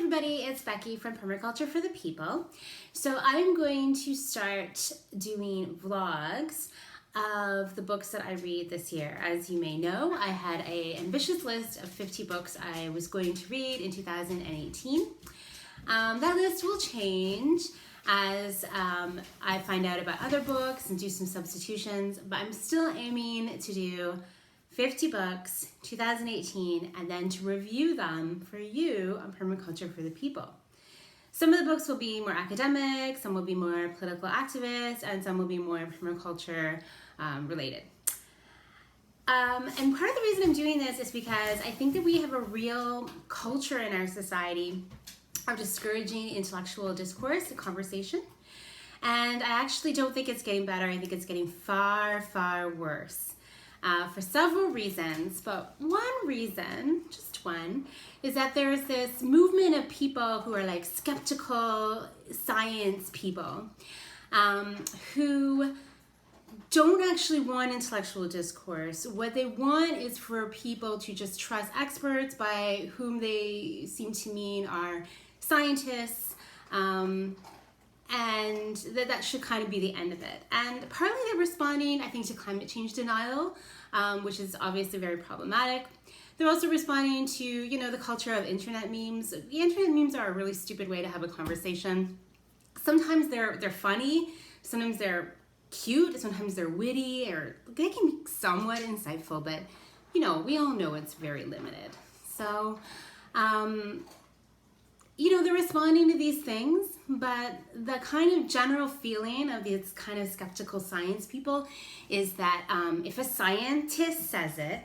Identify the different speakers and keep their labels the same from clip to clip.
Speaker 1: everybody, it's Becky from Permaculture for the People. So I'm going to start doing vlogs of the books that I read this year. As you may know, I had an ambitious list of 50 books I was going to read in 2018. That list will change as I find out about other books and do some substitutions, but I'm still aiming to do 50 books, 2018, and then to review them for you on Permaculture for the People. Some of the books will be more academic, some will be more political activist, and some will be more permaculture related. And part of the reason I'm doing this is because I think that we have a real culture in our society of discouraging intellectual discourse and conversation. And I actually don't think it's getting better. I think it's getting far, far worse. For several reasons, but one reason, just one, is that there's this movement of people who are like skeptical science people who don't actually want intellectual discourse. What they want is for people to just trust experts, by whom they seem to mean are scientists, and that should kind of be the end of it. And partly they're responding, I think, to climate change denial, which is obviously very problematic. They're also responding to, you know, the culture of internet memes. The internet memes are a really stupid way to have a conversation. Sometimes they're funny, sometimes they're cute, sometimes they're witty, or they can be somewhat insightful, but, you know, we all know it's very limited. So, you know, they're responding to these things, but the kind of general feeling of these kind of skeptical science people is that if a scientist says it,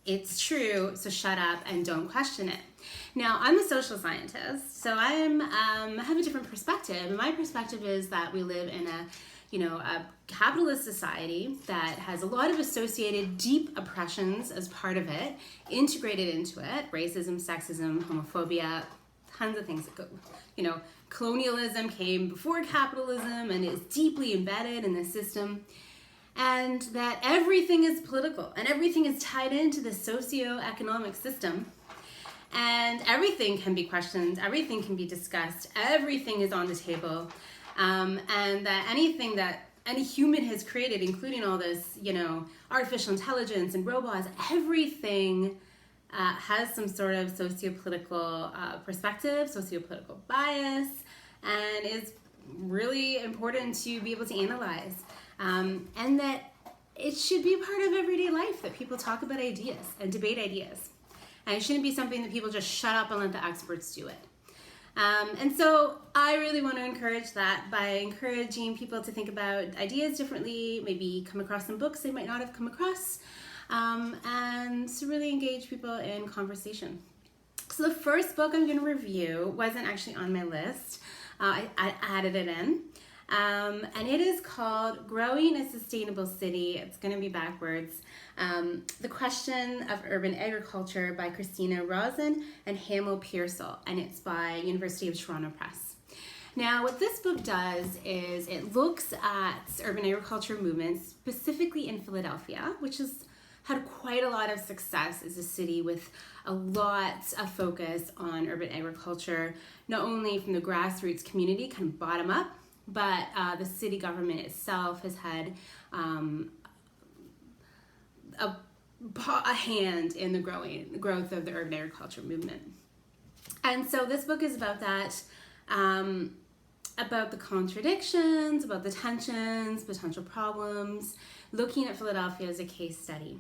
Speaker 1: it's true, so shut up and don't question it. Now, I'm a social scientist, so I have a different perspective. And my perspective is that we live in a capitalist society that has a lot of associated deep oppressions as part of it, integrated into it: racism, sexism, homophobia, tons of things that go, you know, colonialism came before capitalism and is deeply embedded in the system, and that everything is political and everything is tied into the socio-economic system, and everything can be questioned, everything can be discussed, everything is on the table, and that anything that any human has created, including all this, you know, artificial intelligence and robots, everything has some sort of socio-political perspective, socio-political bias, and is really important to be able to analyze. And that it should be a part of everyday life, that people talk about ideas and debate ideas. And it shouldn't be something that people just shut up and let the experts do it. And so I really want to encourage that by encouraging people to think about ideas differently, maybe come across some books they might not have come across, and to really engage people in conversation. So the first book I'm going to review wasn't actually on my list. I added it in. And it is called Growing a Sustainable City. It's going to be backwards. The Question of Urban Agriculture by Christina Rosan and Hamil Pearsall. And it's by University of Toronto Press. Now, what this book does is it looks at urban agriculture movements, specifically in Philadelphia, which has had quite a lot of success as a city with a lot of focus on urban agriculture, not only from the grassroots community, kind of bottom up, but the city government itself has had a hand in the growth of the urban agriculture movement. And so this book is about that, about the contradictions, about the tensions, potential problems, looking at Philadelphia as a case study.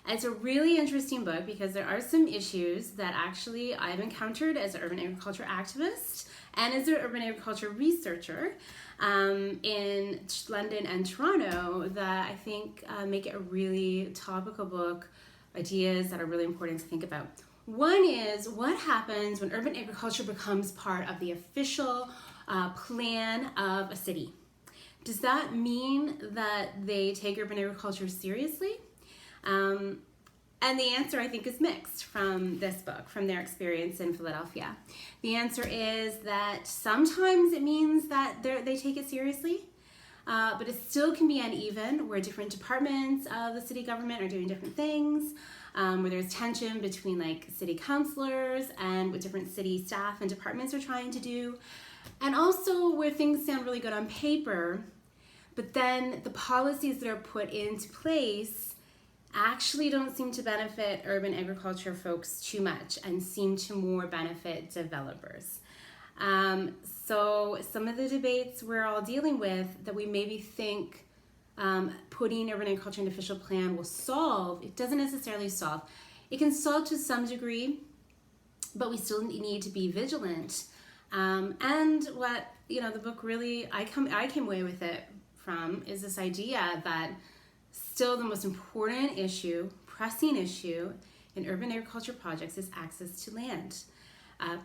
Speaker 1: And it's a really interesting book because there are some issues that actually I've encountered as an urban agriculture activist and as an urban agriculture researcher in London and Toronto that I think make it a really topical book, ideas that are really important to think about. One is, what happens when urban agriculture becomes part of the official plan of a city? Does that mean that they take urban agriculture seriously? And the answer, I think, is mixed from this book, from their experience in Philadelphia. The answer is that sometimes it means that they take it seriously, but it still can be uneven, where different departments of the city government are doing different things. where there's tension between like city councilors and what different city staff and departments are trying to do. And also where things sound really good on paper, but then the policies that are put into place actually don't seem to benefit urban agriculture folks too much and seem to more benefit developers. So some of the debates we're all dealing with that we maybe think putting urban agriculture in an official plan will solve, it doesn't necessarily solve. It can solve to some degree, but we still need to be vigilant. And what, the book really, I came away with it from is this idea that still the most important issue, pressing issue in urban agriculture projects is access to land. It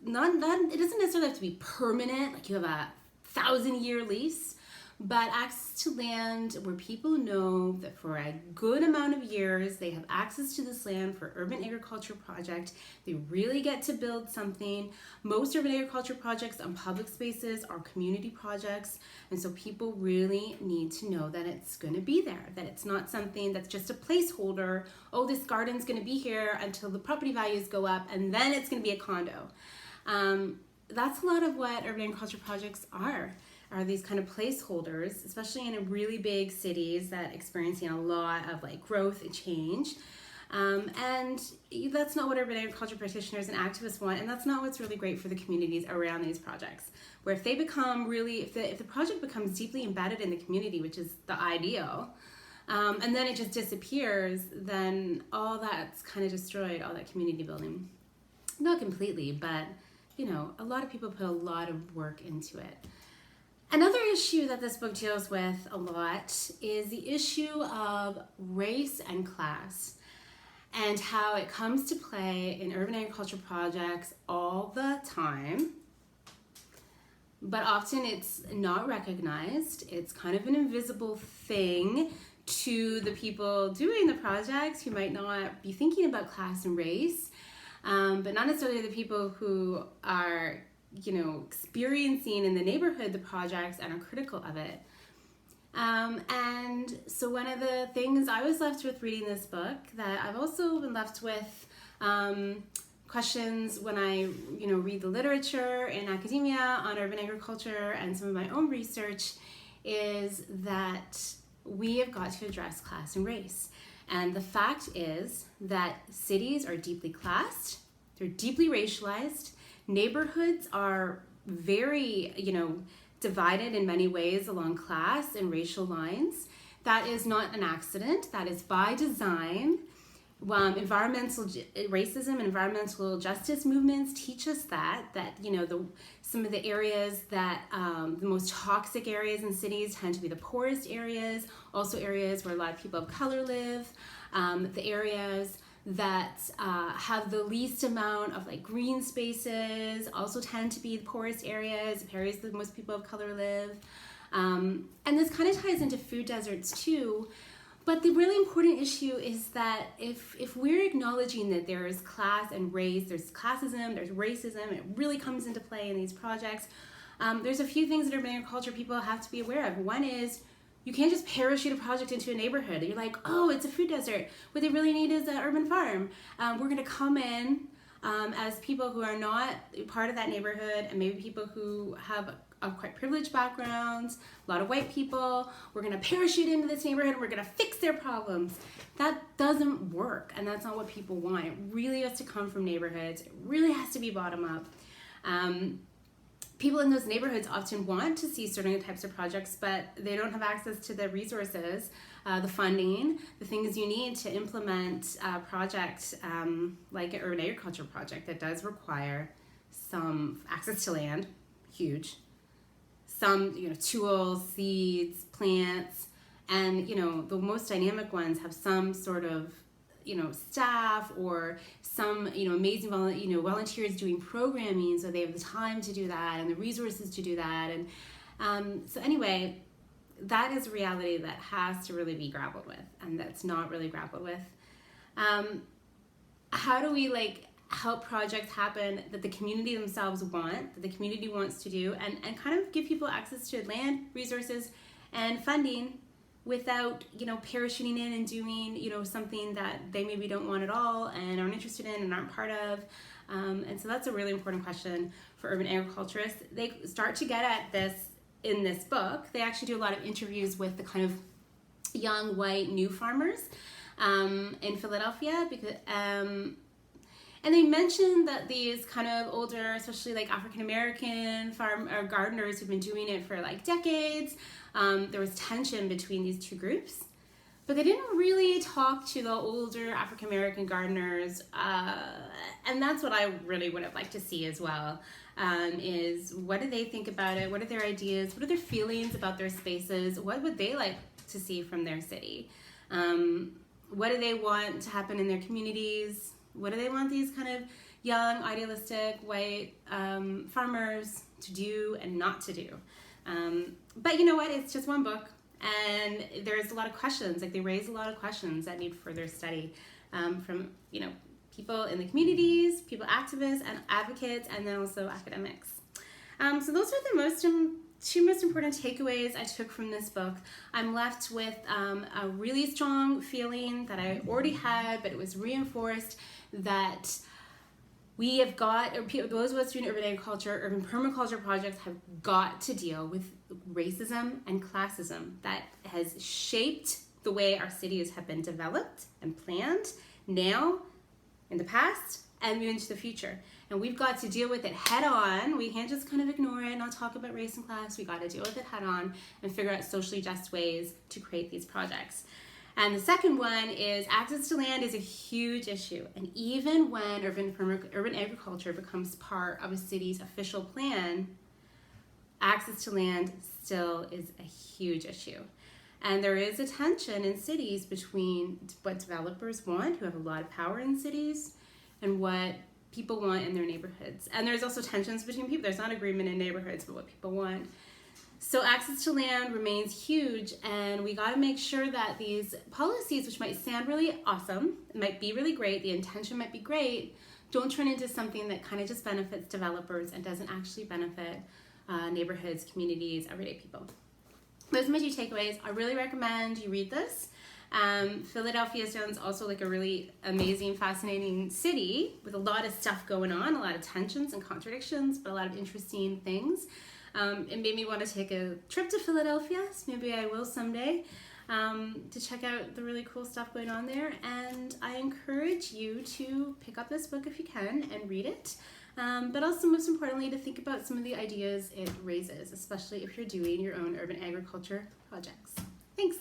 Speaker 1: doesn't necessarily have to be permanent, like you have a 1,000-year lease, but access to land where people know that for a good amount of years they have access to this land for urban agriculture project. They really get to build something. Most urban agriculture projects on public spaces are community projects, and so people really need to know that it's going to be there, that it's not something that's just a placeholder. Oh, this garden's going to be here until the property values go up and then it's going to be a condo. That's a lot of what urban agriculture projects are these kind of placeholders, especially in really big cities that experiencing a lot of like growth and change. And that's not what urban agriculture practitioners and activists want, and that's not what's really great for the communities around these projects. Where if they become really, if the project becomes deeply embedded in the community, which is the ideal, and then it just disappears, then all that's kind of destroyed, all that community building. Not completely, but a lot of people put a lot of work into it. Another issue that this book deals with a lot is the issue of race and class and how it comes to play in urban agriculture projects all the time, but often it's not recognized. It's kind of an invisible thing to the people doing the projects who might not be thinking about class and race, but not necessarily the people who are experiencing in the neighborhood the projects and are critical of it. And so one of the things I was left with reading this book that I've also been left with questions when I read the literature in academia on urban agriculture and some of my own research is that we have got to address class and race. And the fact is that cities are deeply classed, they're deeply racialized. Neighborhoods are very, divided in many ways along class and racial lines. That is not an accident. That is by design. Environmental racism and environmental justice movements teach us that some of the areas that the most toxic areas in cities tend to be the poorest areas, also areas where a lot of people of color live, the areas that have the least amount of like green spaces also tend to be the poorest areas that most people of color live. And this kind of ties into food deserts too. But the really important issue is that if we're acknowledging that there is class and race, there's classism, there's racism, it really comes into play in these projects, there's a few things that urban agriculture people have to be aware of. One is you can't just parachute a project into a neighborhood. You're like, oh, it's a food desert. What they really need is an urban farm. We're gonna come in as people who are not part of that neighborhood and maybe people who have quite privileged backgrounds, a lot of white people. We're gonna parachute into this neighborhood and we're gonna fix their problems. That doesn't work, and that's not what people want. It really has to come from neighborhoods. It really has to be bottom up. People in those neighborhoods often want to see certain types of projects, but they don't have access to the resources, the funding, the things you need to implement a project like an urban agriculture project that does require some access to land, huge, some tools, seeds, plants, and the most dynamic ones have some sort of staff or some amazing volunteers doing programming, so they have the time to do that and the resources to do that. And so anyway, that is a reality that has to really be grappled with, and that's not really grappled with. How do we help projects happen that the community themselves want, that the community wants to do, and kind of give people access to land, resources, and funding without, you know, parachuting in and doing, you know, something that they maybe don't want at all and aren't interested in and aren't part of. And so that's a really important question for urban agriculturists. They start to get at this in this book. They actually do a lot of interviews with the kind of young white new farmers in Philadelphia, because and they mentioned that these kind of older, especially like African American farm or gardeners who've been doing it for like decades, there was tension between these two groups, but they didn't really talk to the older African American gardeners, and that's what I really would have liked to see as well. Is what do they think about it? What are their ideas? What are their feelings about their spaces? What would they like to see from their city? What do they want to happen in their communities? What do they want these kind of young, idealistic, white farmers to do and not to do? But you know what? It's just one book, and there's a lot of questions. Like, they raise a lot of questions that need further study from, you know, people in the communities, people activists and advocates, and then also academics. So those are the two most important takeaways I took from this book. I'm left with a really strong feeling that I already had, but it was reinforced, that we have got, or those of us doing urban agriculture, urban permaculture projects have got to deal with racism and classism that has shaped the way our cities have been developed and planned now, in the past, and moving into the future. And we've got to deal with it head on. We can't just kind of ignore it and not talk about race and class. We got to deal with it head on and figure out socially just ways to create these projects. And the second one is access to land is a huge issue. And even when urban agriculture becomes part of a city's official plan, access to land still is a huge issue. And there is a tension in cities between what developers want, who have a lot of power in cities, and what people want in their neighborhoods. And there's also tensions between people. There's not agreement in neighborhoods about what people want. So access to land remains huge, and we got to make sure that these policies, which might sound really awesome, might be really great, the intention might be great, don't turn into something that kind of just benefits developers and doesn't actually benefit neighborhoods, communities, everyday people. Those are my two takeaways. I really recommend you read this. Philadelphia sounds also like a really amazing, fascinating city with a lot of stuff going on, a lot of tensions and contradictions, but a lot of interesting things. It made me want to take a trip to Philadelphia, so maybe I will someday, to check out the really cool stuff going on there. And I encourage you to pick up this book if you can and read it. But also, most importantly, to think about some of the ideas it raises, especially if you're doing your own urban agriculture projects. Thanks.